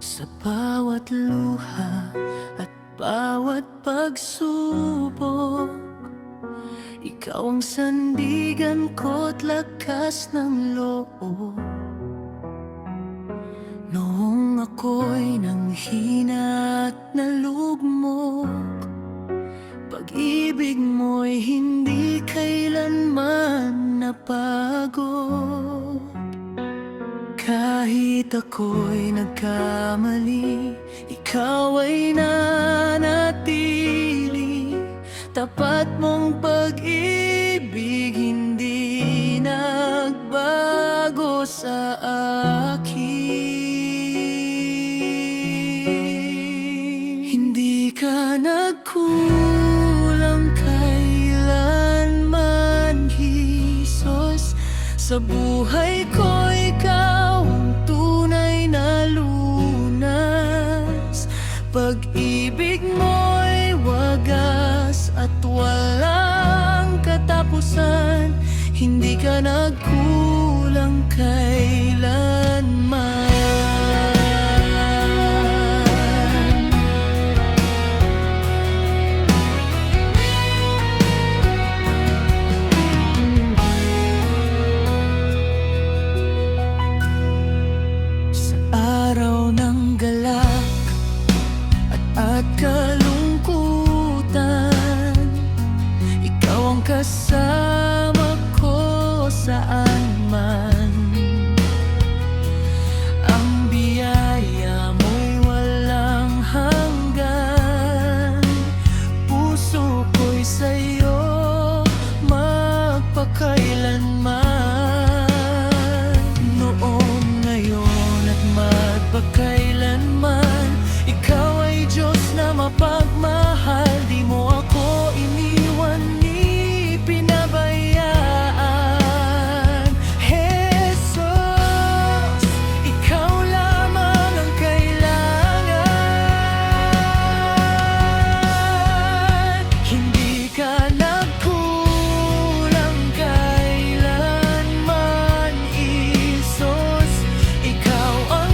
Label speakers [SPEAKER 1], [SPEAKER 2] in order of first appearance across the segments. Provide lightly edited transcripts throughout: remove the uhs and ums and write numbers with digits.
[SPEAKER 1] Sa bawat luha at bawat pagsubok, ikaw ang sandigan ko't lakas ng loob. Noong ako'y nanghina at nalugmok, pag-ibig mo'y hindi kailanman nabago. Kahit ako'y nagkamali, ikaw ay nanatili. Tapat mong pag-ibig hindi nagbago sa akin. Hindi ka nagkulang kailanman, Jesus. Sa buhay ko ikaw ang tunay na lunas. Pag-ibig mo'y wagas at walang katapusan. Hindi ka nagkulang kailanman. Araw ng galak at kalungkutan, ikaw ang kasama ko saan man. Ang biyaya mo'y walang hanggan. Puso ko'y sa'yo magpakailanman. Pagkailanman, ikaw ay Diyos na mapagmahal. Di mo ako iniwan ni pinabayaan. Jesus, ikaw lamang ang kailangan. Hindi ka nagkulang kailanman, Jesus. Ikaw ang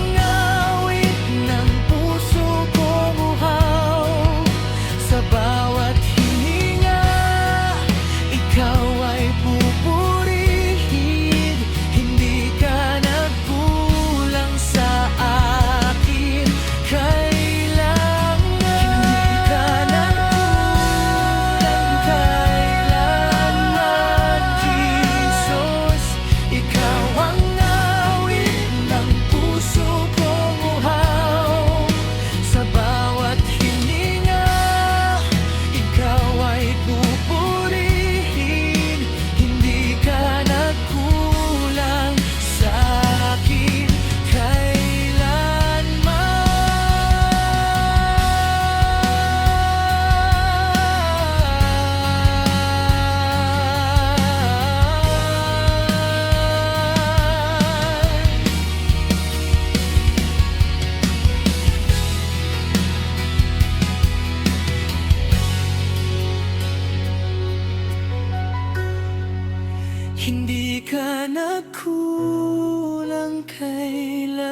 [SPEAKER 1] hindi ka nagkulang kailanman,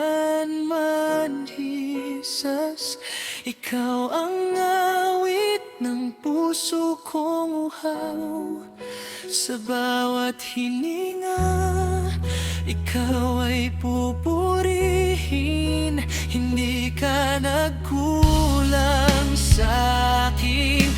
[SPEAKER 1] Jesus. Ikaw ang awit ng puso kong uhaw. Sa bawat hininga, ikaw ay pupurihin. Hindi ka nagkulang sa akin.